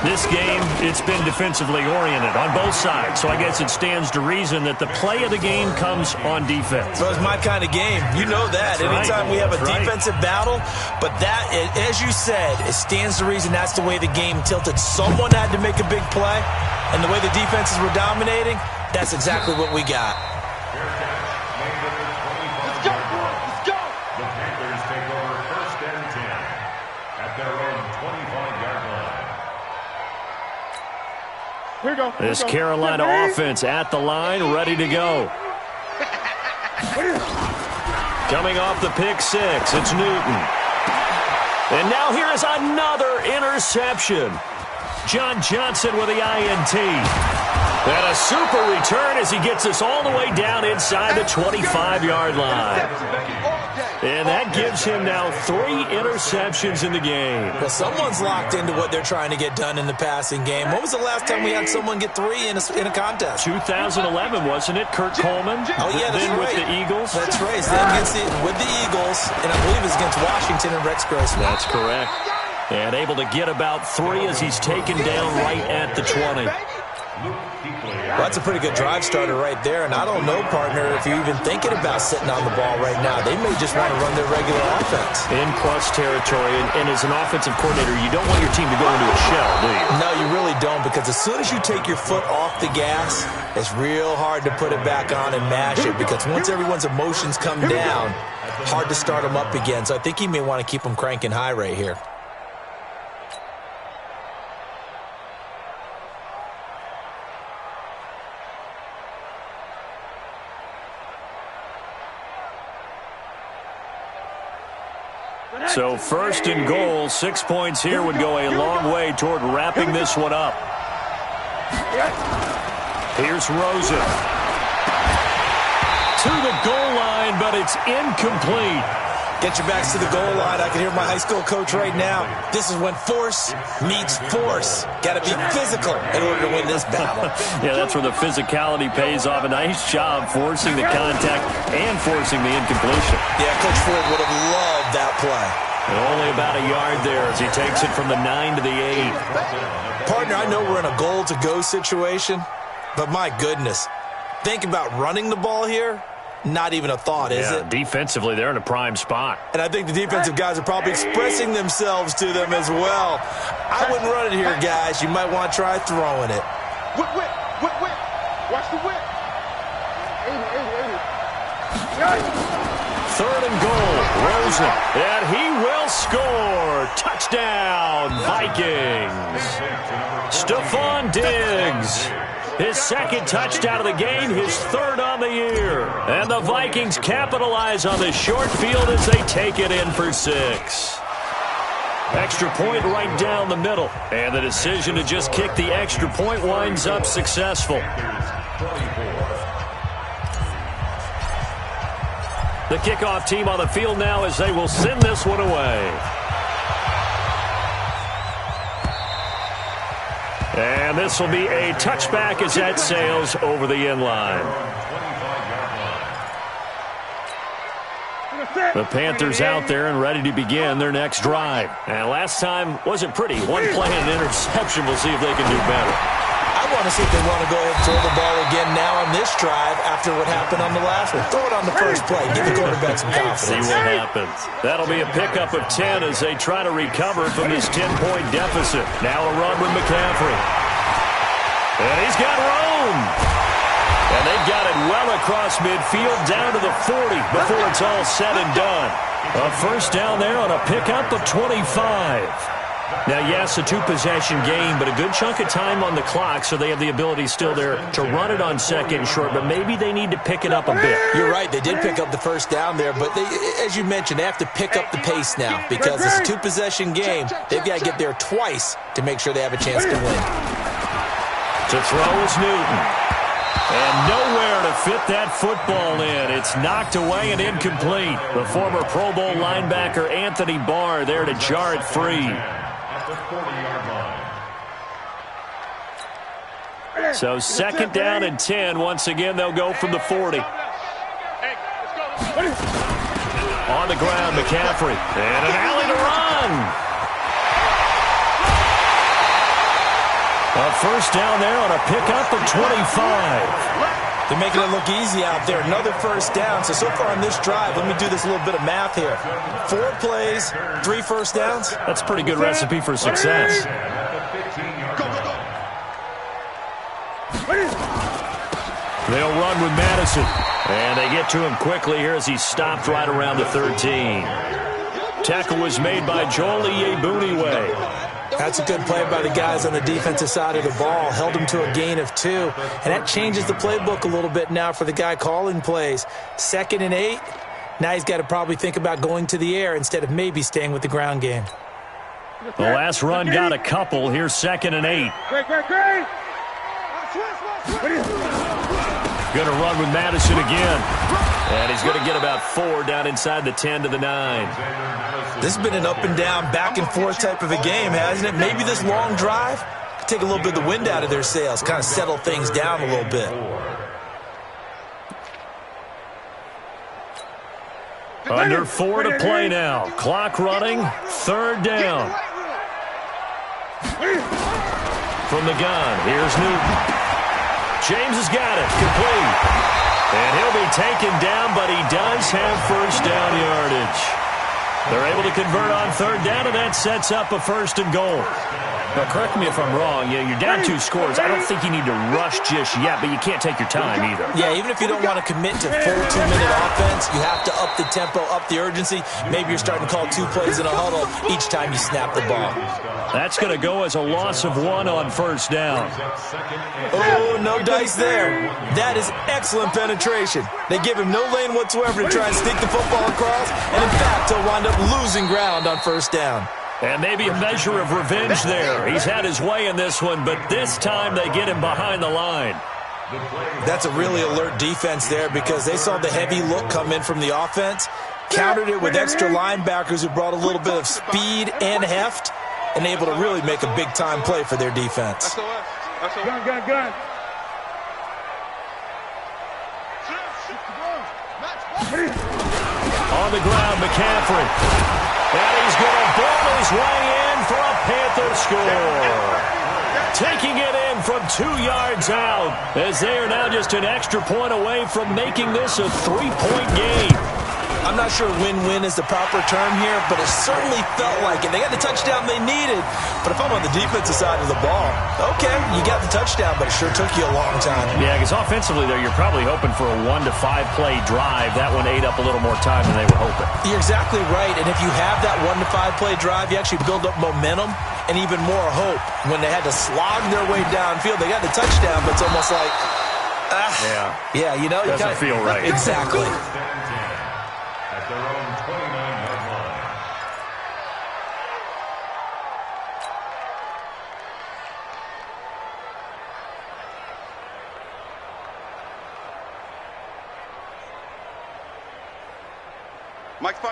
Speaker 3: This game, it's been defensively oriented on both sides, so I guess it stands to reason that the play of the game comes on defense.
Speaker 4: Well, it's my kind of game. You know that.
Speaker 3: That's
Speaker 4: Anytime
Speaker 3: right.
Speaker 4: we have a
Speaker 3: That's
Speaker 4: defensive battle, but that, as you said, it stands to reason that's the way the game tilted. Someone had to make a big play, and the way the defenses were dominating, that's exactly what we got.
Speaker 7: Let's go, boys. Let's go.
Speaker 6: The Panthers take over 1st and 10 at their own 25-yard line.
Speaker 7: Here we go.
Speaker 3: This Carolina offense at the line, ready to go. Coming off the pick six, it's Newton. And now here is another interception. John Johnson with the INT. And a super return as he gets us all the way down inside the 25-yard line. And that gives him now 3 interceptions in the game.
Speaker 4: Well, someone's locked into what they're trying to get done in the passing game. When was the last time we had someone get 3 in a contest?
Speaker 3: 2011, wasn't it? Kurt Coleman?
Speaker 4: Oh, yeah, that's
Speaker 3: then
Speaker 4: right.
Speaker 3: with the Eagles?
Speaker 4: That's right. Then with the Eagles, and I believe it's against Washington and Rex Grossman.
Speaker 3: That's correct. And able to get about 3 as he's taken down right at the 20.
Speaker 4: Well, that's a pretty good drive starter right there, and I don't know, partner, if you're even thinking about sitting on the ball right now. They may just want to run their regular offense.
Speaker 3: In plus territory, and as an offensive coordinator, you don't want your team to go into a shell, do you?
Speaker 4: No, you really don't, because as soon as you take your foot off the gas, it's real hard to put it back on and mash it, because once everyone's emotions come down, hard to start them up again. So I think he may want to keep them cranking high right here.
Speaker 3: So 1st and goal, 6 points here would go a long way toward wrapping this one up. Here's Rosen. To the goal line, but it's incomplete.
Speaker 4: Get your backs to the goal line. I can hear my high school coach right now. This is when force meets force. Got to be physical in order to win this battle.
Speaker 3: Yeah, that's where the physicality pays off. A nice job forcing the contact and forcing the incompletion.
Speaker 4: Yeah, Coach Ford would have loved that play.
Speaker 3: Only about a yard there as he takes it from the 9 to the 8.
Speaker 4: Partner, I know we're in a goal-to-go situation, but my goodness, think about running the ball here. Not even a thought, is it?
Speaker 3: Defensively, they're in a prime spot.
Speaker 4: And I think the defensive guys are probably expressing themselves to them as well. I wouldn't run it here, guys. You might want to try throwing it.
Speaker 7: Whip. Watch the whip. 80.
Speaker 3: 3rd and goal. Rosen. And he will score. Touchdown, Vikings. Stephon Diggs. His 2nd touchdown of the game, his 3rd on the year. And the Vikings capitalize on the short field as they take it in for 6. Extra point right down the middle. And the decision to just kick the extra point winds up successful. The kickoff team on the field now as they will send this one away. And this will be a touchback as that sails over the end line. The Panthers out there and ready to begin their next drive. And last time wasn't pretty. One play and an interception. We'll see if they can do better.
Speaker 4: I want to see if they want to go ahead and throw the ball again now on this drive after what happened on the last one. Throw it on the first play. Give the quarterback some confidence.
Speaker 3: See what happens. That'll be a pickup of 10 as they try to recover from this 10-point deficit. Now a run with McCaffrey. And he's got room. And they've got it well across midfield down to the 40 before it's all said and done. A first down there on a pickup of 25. Now, yes, a 2-possession game, but a good chunk of time on the clock, so they have the ability still there to run it on 2nd and short, but maybe they need to pick it up a bit.
Speaker 4: You're right. They did pick up the first down there, but they, as you mentioned, they have to pick up the pace now because it's a 2-possession game. They've got to get there twice to make sure they have a chance to win.
Speaker 3: To throw is Newton. And nowhere to fit that football in. It's knocked away and incomplete. The former Pro Bowl linebacker Anthony Barr there to jar it free. So 2nd down and 10. Once again, they'll go from the 40. On the ground, McCaffrey. And an alley to run. A first down there on a pickup of 25.
Speaker 4: They're making it look easy out there. Another first down. So far on this drive, let me do this little bit of math here. 4 plays, 3 first downs.
Speaker 3: That's a pretty good recipe for success. They'll run with Madison. And they get to him quickly here as he stopped right around the 13. Tackle was made by Joel Iyiegbuniwe.
Speaker 4: That's a good play by the guys on the defensive side of the ball. Held him to a gain of 2. And that changes the playbook a little bit now for the guy calling plays. 2nd and 8. Now he's got to probably think about going to the air instead of maybe staying with the ground game.
Speaker 3: The last run got a couple. Here's 2nd and 8.
Speaker 7: Great.
Speaker 3: Going to run with Madison again. And he's going to get about 4 down inside the 10 to the 9.
Speaker 4: This has been an up-and-down, back-and-forth type of a game, hasn't it? Maybe this long drive could take a little bit of the wind out of their sails, kind of settle things down a little bit.
Speaker 3: Under 4 to play now. Clock running. 3rd down. From the gun, here's Newton. James has got it. Complete. And he'll be taken down, but he does have first down yardage. They're able to convert on 3rd down, and that sets up a 1st and goal. Now, correct me if I'm wrong. Yeah, you're down 2 scores. I don't think you need to rush just yet, but you can't take your time either.
Speaker 4: Yeah, even if you don't want to commit to full 2-minute offense, you have to up the tempo, up the urgency. Maybe you're starting to call 2 plays in a huddle each time you snap the ball.
Speaker 3: That's going to go as a loss of 1 on 1st down.
Speaker 4: Oh, no dice there. That is excellent penetration. They give him no lane whatsoever to try and stick the football across, and in fact, he'll wind up losing ground on 1st down.
Speaker 3: And maybe a measure of revenge there. He's had his way in this one, but this time they get him behind the line.
Speaker 4: That's a really alert defense there because they saw the heavy look come in from the offense, countered it with extra linebackers who brought a little bit of speed and heft, and able to really make a big-time play for their defense.
Speaker 7: Gun.
Speaker 3: On the ground, McCaffrey. And he's going to ball his way in for a Panther score. Taking it in from 2 yards out, as they are now just an extra point away from making this a 3-point game.
Speaker 4: I'm not sure win-win is the proper term here, but it certainly felt like it. They got the touchdown they needed, but if I'm on the defensive side of the ball, okay, you got the touchdown, but it sure took you a long time.
Speaker 3: Yeah, because offensively there, you're probably hoping for a 1 to 5 play drive. That one ate up a little more time than they were hoping.
Speaker 4: You're exactly right, and if you have that 1 to 5 play drive, you actually build up momentum and even more hope. When they had to slog their way downfield, they got the touchdown, but it's almost like, yeah, you know,
Speaker 3: doesn't feel right.
Speaker 4: Exactly.
Speaker 6: At their own 29-yard line.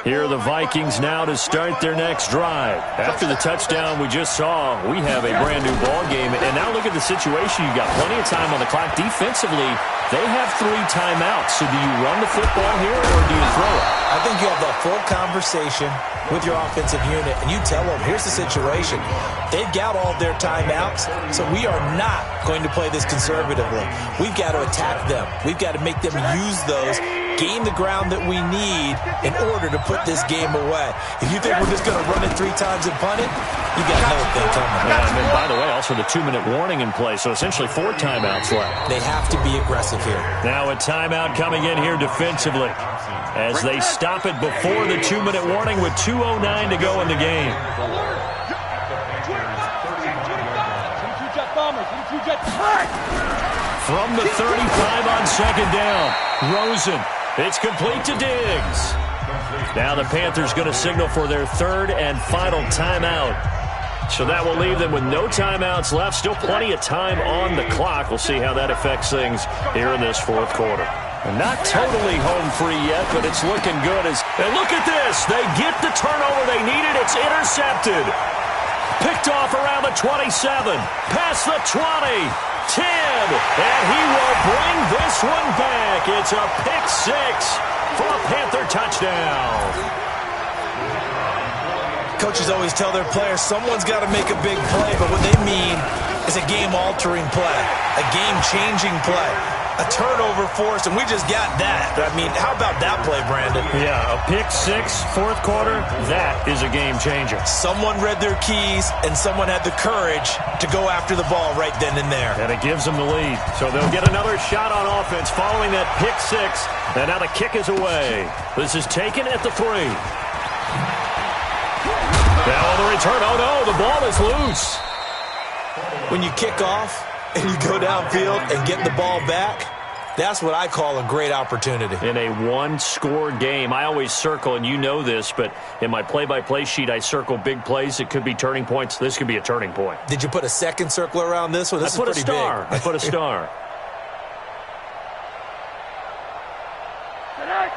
Speaker 3: Here are the Vikings now to start their next drive. After the touchdown we just saw, we have a brand-new ball game. And now look at the situation. You've got plenty of time on the clock. Defensively, they have 3 timeouts. So do you run the football here or do you throw it?
Speaker 4: I think you have the full conversation with your offensive unit, and you tell them, here's the situation. They've got all their timeouts, so we are not going to play this conservatively. We've got to attack them. We've got to make them use those, gain the ground that we need in order to put this game away. If you think we're just going to run it 3 times and punt it, you got another thing coming.
Speaker 3: Yeah, and then, by the way, also the 2-minute warning in play, so essentially 4 timeouts left.
Speaker 4: They have to be aggressive here.
Speaker 3: Now a timeout coming in here defensively as they stop it before the 2-minute warning with 2:09 to go in the game. From the 35 on second down, Rosen. It's complete to Diggs. Now the Panthers going to signal for their 3rd and final timeout. So that will leave them with no timeouts left. Still plenty of time on the clock. We'll see how that affects things here in this 4th quarter. And not totally home free yet, but it's looking good. And look at this. They get the turnover they needed. It's intercepted. Picked off around the 27. Past the 20. 10. And he will bring this one back. It's a pick 6 for a Panther touchdown.
Speaker 4: Coaches always tell their players someone's got to make a big play, but what they mean is a game-altering play, a game-changing play, a turnover force, and we just got that. I mean, how about that play, Brandon?
Speaker 3: Yeah, a pick 6, 4th quarter, that is a game-changer.
Speaker 4: Someone read their keys, and someone had the courage to go after the ball right then and there.
Speaker 3: And it gives them the lead. So they'll get another shot on offense following that pick 6, and now the kick is away. This is taken at the 3. Now on the return, oh no, the ball is loose.
Speaker 4: When you kick off and you go downfield and get the ball back, that's what I call a great opportunity.
Speaker 3: In a 1-score game, I always circle, and you know this, but in my play-by-play sheet, I circle big plays. It could be turning points. This could be a turning point.
Speaker 4: Did you put a second circle around this one? This is pretty big.
Speaker 3: I put a star.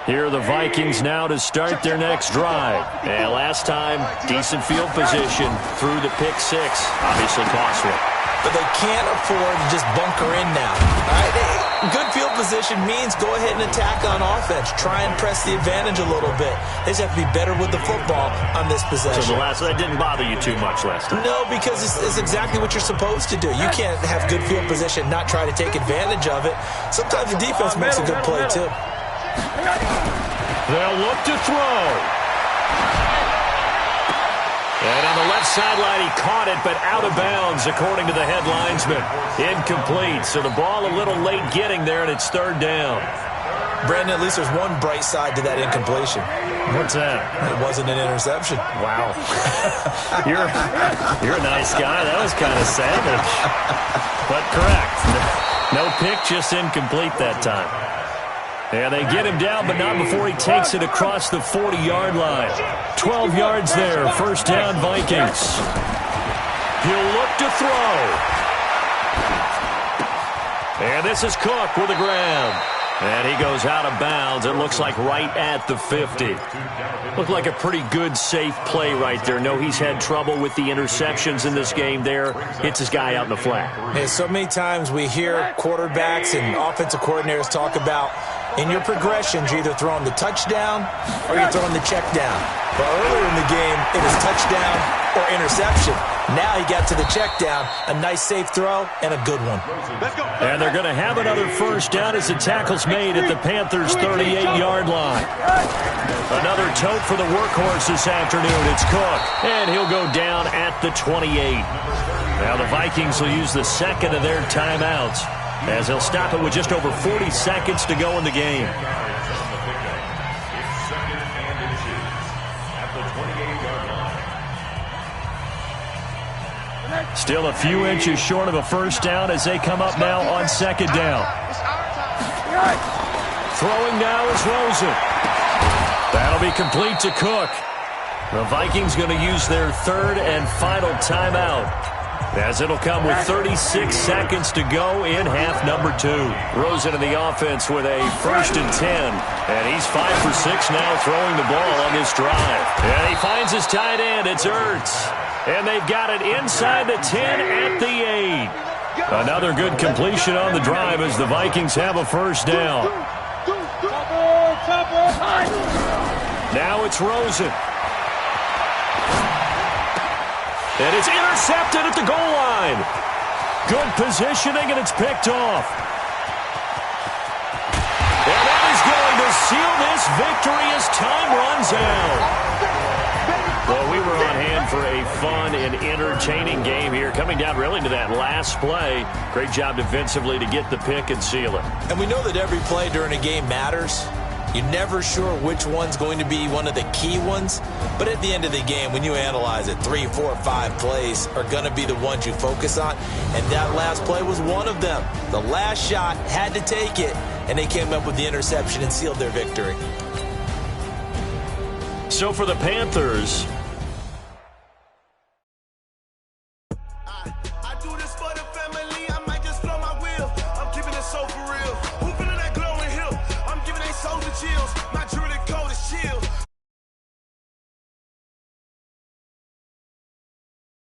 Speaker 3: Here are the Vikings now to start their next drive. And last time, decent field position through the pick 6. Obviously costly.
Speaker 4: But they can't afford to just bunker in now. All right? Good field position means go ahead and attack on offense. Try and press the advantage a little bit. They just have to be better with the football on this possession.
Speaker 3: So that didn't bother you too much last time?
Speaker 4: No, because it's exactly what you're supposed to do. You can't have good field position, not try to take advantage of it. Sometimes the defense makes a good play, too.
Speaker 3: They'll look to throw. And on the left sideline, he caught it, but out of bounds, according to the head linesman. Incomplete. So the ball a little late getting there, and it's 3rd down.
Speaker 4: Brandon, at least there's one bright side to that incompletion.
Speaker 3: What's that?
Speaker 4: It wasn't an interception.
Speaker 3: Wow. You're a nice guy. That was kind of savage. But correct. No pick, just incomplete that time. And they get him down, but not before he takes it across the 40-yard line. 12 yards there, 1st down Vikings. He'll look to throw. And this is Cook with the grab. And he goes out of bounds. It looks like right at the 50. Looked like a pretty good, safe play right there. No, he's had trouble with the interceptions in this game there. Hits his guy out in the flat.
Speaker 4: Hey, so many times we hear quarterbacks and offensive coordinators talk about In your progressions, you're either throwing the touchdown or you're throwing the check down. But earlier in the game, it was touchdown or interception. Now he got to the check down, a nice safe throw, and a good one.
Speaker 7: Let's go.
Speaker 3: And they're going to have another first down as the tackle's made at the Panthers' 38-yard line. Another tote for the workhorse this afternoon. It's Cook, and he'll go down at the 28. Now the Vikings will use the second of their timeouts, as they'll stop it with just over 40 seconds to go in the game.
Speaker 6: It's second and inches at the 28-yard line.
Speaker 3: Still a few inches short of a first down as they come up now on second down. Throwing now is Rosen. That'll be complete to Cook. The Vikings going to use their third and final timeout, as it'll come with 36 seconds to go in half number 2. Rosen in the offense with a 1st and 10. And he's 5 for 6 now throwing the ball on this drive. And he finds his tight end. It's Ertz. And they've got it inside the 10 at the 8. Another good completion on the drive as the Vikings have a first down. Now it's Rosen. And it's intercepted at the goal line. Good positioning, and it's picked off. And that is going to seal this victory as time runs out. Well, we were on hand for a fun and entertaining game here, coming down really to that last play. Great job defensively to get the pick and seal it.
Speaker 4: And we know that every play during a game matters. You're never sure which one's going to be one of the key ones. But at the end of the game, when you analyze it, 3, 4, 5 plays are going to be the ones you focus on. And that last play was one of them. The last shot had to take it, and they came up with the interception and sealed their victory.
Speaker 3: So for the Panthers,
Speaker 8: I do this for the family. I might just blow my wheel. I'm keeping it so for real. Who feeling that glowing hill? I'm giving they souls the chills. My jewelry cold as chills.